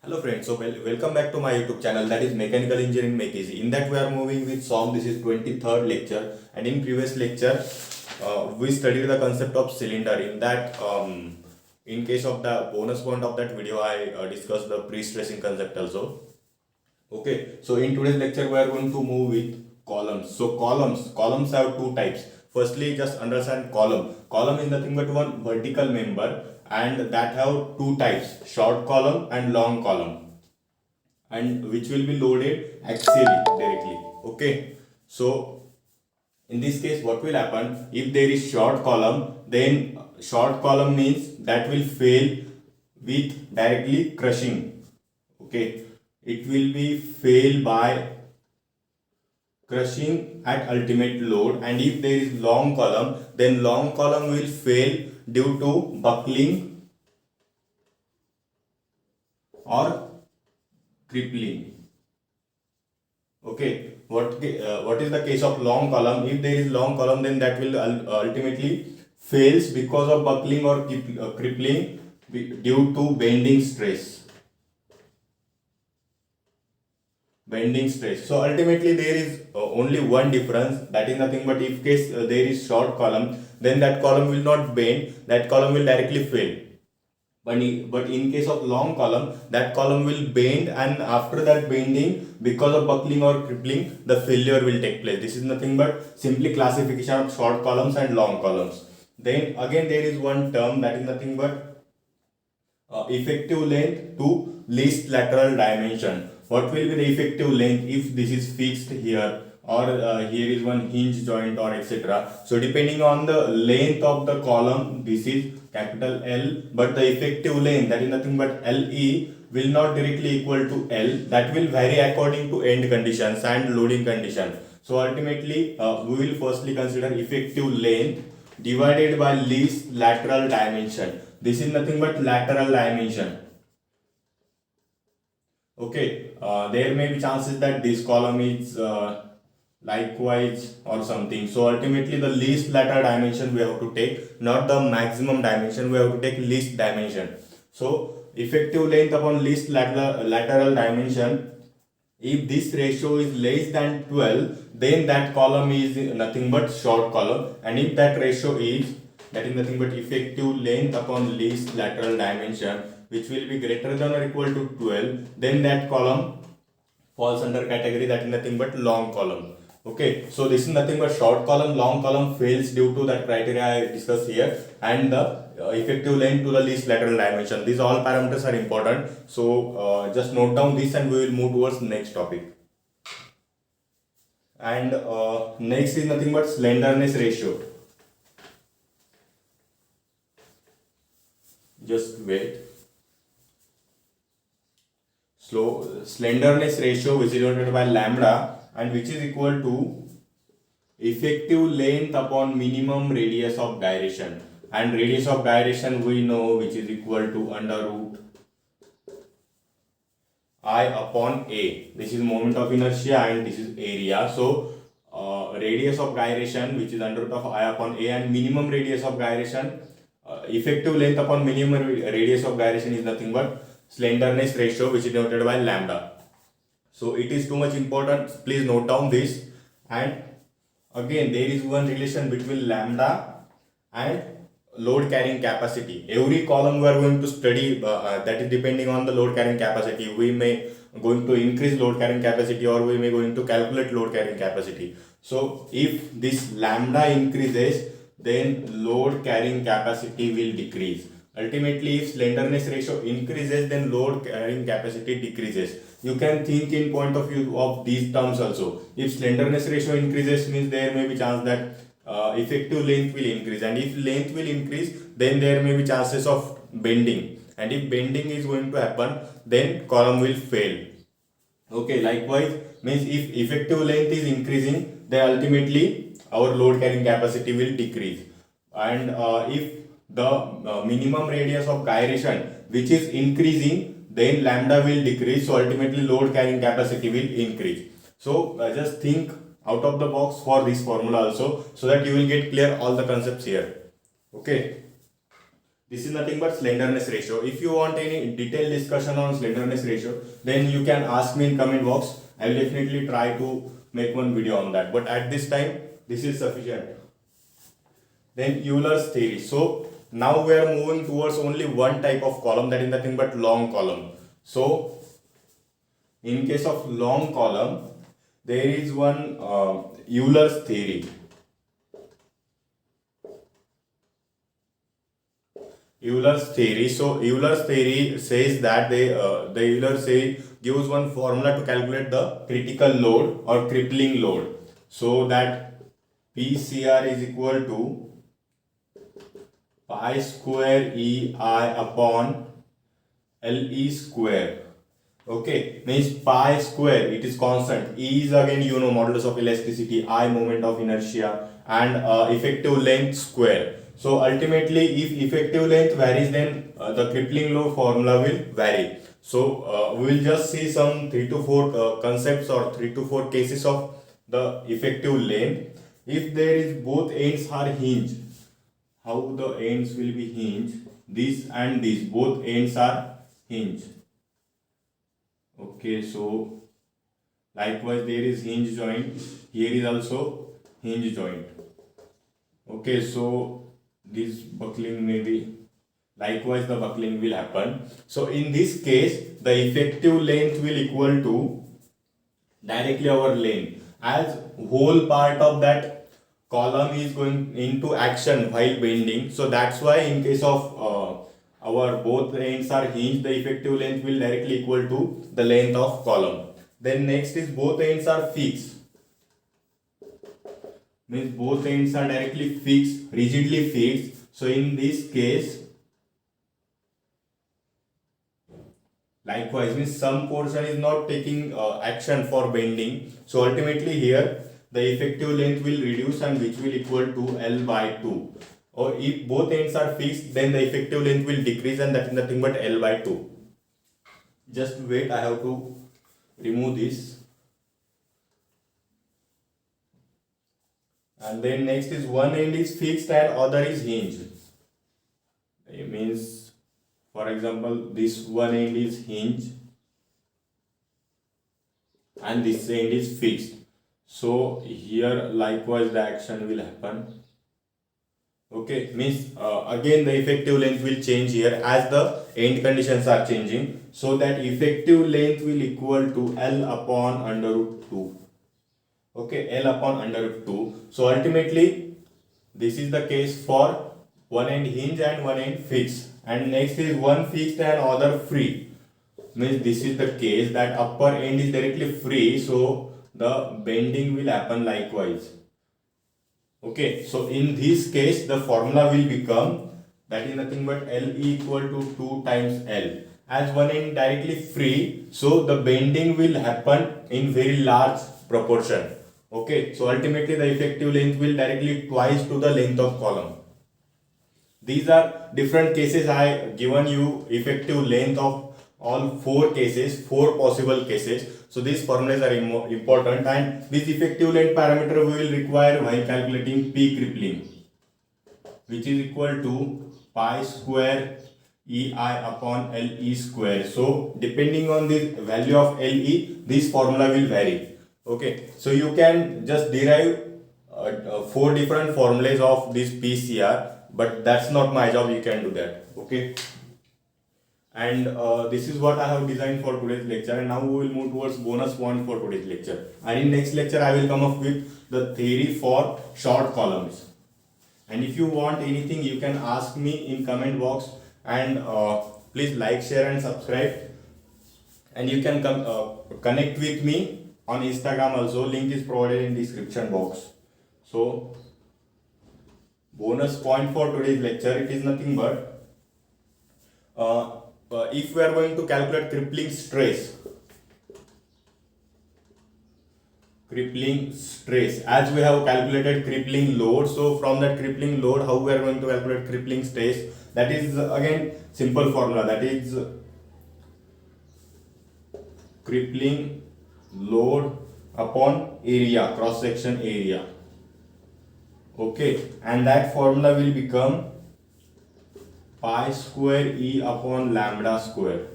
Hello friends, welcome back to my YouTube channel, that is Mechanical Engineering Make Easy. In that we are moving with SOM. This is 23rd lecture, and in previous lecture we studied the concept of cylinder. In that in case of the bonus point of that video, I discussed the pre-stressing concept also. Okay, so in today's lecture we are going to move with columns. So columns have two types. Firstly, just understand column. Column is nothing but one vertical member, and that have two types: short column and long column, and which will be loaded axially directly. Okay, so in this case what will happen if there is short column? Then short column means that will fail with directly crushing. Okay, it will be fail by crushing at ultimate load. And if there is long column, then long column will fail due to buckling or crippling. Okay, what is the case of long column? If there is long column, then that will ultimately fails because of buckling or crippling due to bending stress. So ultimately there is only one difference, that is nothing but if case there is short column, then that column will not bend, that column will directly fail. But in case of long column, that column will bend, and after that bending, because of buckling or crippling, the failure will take place. This is nothing but simply classification of short columns and long columns. Then again there is one term, that is nothing but effective length to least lateral dimension. What will be the effective length if this is fixed here, or here is one hinge joint, or etc. So depending on the length of the column, this is capital L, but the effective length, that is nothing but LE, will not directly equal to L. That will vary according to end conditions and loading condition. So ultimately we will firstly consider effective length divided by least lateral dimension. This is nothing but lateral dimension. Okay, there may be chances that this column is likewise or something. So ultimately the least lateral dimension we have to take, not the maximum dimension. We have to take least dimension. So effective length upon least lateral dimension, if this ratio is less than 12, then that column is nothing but short column. And if that ratio is, that is nothing but effective length upon least lateral dimension, which will be greater than or equal to 12, then that column falls under category, that is nothing but long column. Okay, so this is nothing but short column. Long column fails due to that criteria I discussed here, and the effective length to the least lateral dimension. These all parameters are important, so just note down this and we will move towards next topic. And next is nothing but slenderness ratio. Just wait. Slenderness ratio, which is denoted by lambda, and which is equal to effective length upon minimum radius of gyration. And radius of gyration we know, which is equal to under root I upon A. This is moment of inertia and this is area. So radius of gyration, which is under root of I upon A, and minimum radius of gyration, effective length upon minimum radius of gyration is nothing but slenderness ratio, which is denoted by lambda. So it is too much important, please note down this. And again there is one relation between lambda and load carrying capacity. Every column we are going to study, that is depending on the load carrying capacity. We may going to increase load carrying capacity, or we may going to calculate load carrying capacity. So if this lambda increases, then load carrying capacity will decrease. Ultimately, if slenderness ratio increases, then load carrying capacity decreases. You can think in point of view of these terms also. If slenderness ratio increases, means there may be chance that effective length will increase, and if length will increase, then there may be chances of bending, and if bending is going to happen, then column will fail. Okay, likewise means if effective length is increasing, then ultimately our load carrying capacity will decrease. And if the minimum radius of gyration, which is increasing, then lambda will decrease, so ultimately load carrying capacity will increase. So just think out of the box for this formula also, so that you will get clear all the concepts here. Okay, This is nothing but slenderness ratio. If you want any detailed discussion on slenderness ratio, then you can ask me in comment box. I will definitely try to make one video on that. But at this time, this is sufficient. Then Euler's theory. So now we are moving towards only one type of column, that is nothing but long column. So in case of long column, there is one Euler's theory. Euler's theory. So Euler's theory says that the Euler say gives one formula to calculate the critical load or crippling load. So that PCR is equal to pi square EI upon LE square. Okay, means pi square, it is constant. E is again modulus of elasticity, I moment of inertia, and effective length square. So ultimately, if effective length varies, then the crippling load formula will vary. So we will just see some 3 to 4 concepts or 3 to 4 cases of the effective length. If there is both ends are hinged, how the ends will be hinged? This and this, both ends are hinged. Okay, so likewise there is hinge joint. Here is also hinge joint. Okay, so this buckling may be, likewise the buckling will happen. So in this case, the effective length will equal to directly our length, as whole part of that column is going into action while bending. So that's why in case of our both ends are hinged, the effective length will directly equal to the length of column. Then next is both ends are fixed. Means both ends are directly fixed, rigidly fixed. So in this case, likewise means some portion is not taking action for bending. So ultimately here the effective length will reduce, and which will equal to L by 2. Or if both ends are fixed, then the effective length will decrease, and that is nothing but L by 2. Just wait, I have to remove this. And then next is one end is fixed and other is hinged. It means, for example, this one end is hinged and this end is fixed. So here likewise the action will happen. Okay, means again the effective length will change here as the end conditions are changing. So that effective length will equal to L upon under root 2. Okay, L upon under root 2. So ultimately this is the case for one end hinge and one end fixed. And next is one fixed and other free. Means this is the case that upper end is directly free. So the bending will happen likewise. Okay, so in this case the formula will become, that is nothing but L equal to 2 times L. As one end directly free, so the bending will happen in very large proportion. Okay, so ultimately the effective length will directly twice to the length of column. These are different cases. I given you effective length of all 4 cases, 4 possible cases. So these formulas are important, and this effective length parameter we will require while calculating P crippling, which is equal to pi square EI upon LE square. So depending on the value of LE, this formula will vary. Okay, so you can just derive 4 different formulas of this PCR, but that's not my job, you can do that. Okay, and this is what I have designed for today's lecture, and now we will move towards bonus point for today's lecture. And in next lecture I will come up with the theory for short columns. And if you want anything, you can ask me in comment box, and please like, share and subscribe. And you can connect with me on Instagram also, link is provided in description box. So bonus point for today's lecture, it is nothing but if we are going to calculate crippling stress, as we have calculated crippling load, so from that crippling load how we are going to calculate crippling stress, that is again simple formula, that is crippling load upon area, cross section area. Okay, and that formula will become pi square E upon lambda square.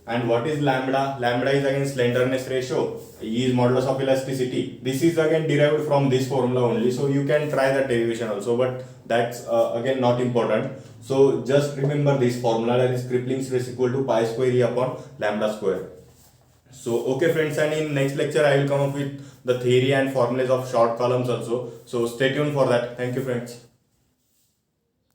And what is lambda? Lambda is again slenderness ratio. E is modulus of elasticity. This is again derived from this formula only. So you can try that derivation also, but that's again not important. So just remember this formula, that is crippling stress equal to pi square E upon lambda square. So okay friends, and in next lecture I will come up with the theory and formulas of short columns also. So stay tuned for that. Thank you friends.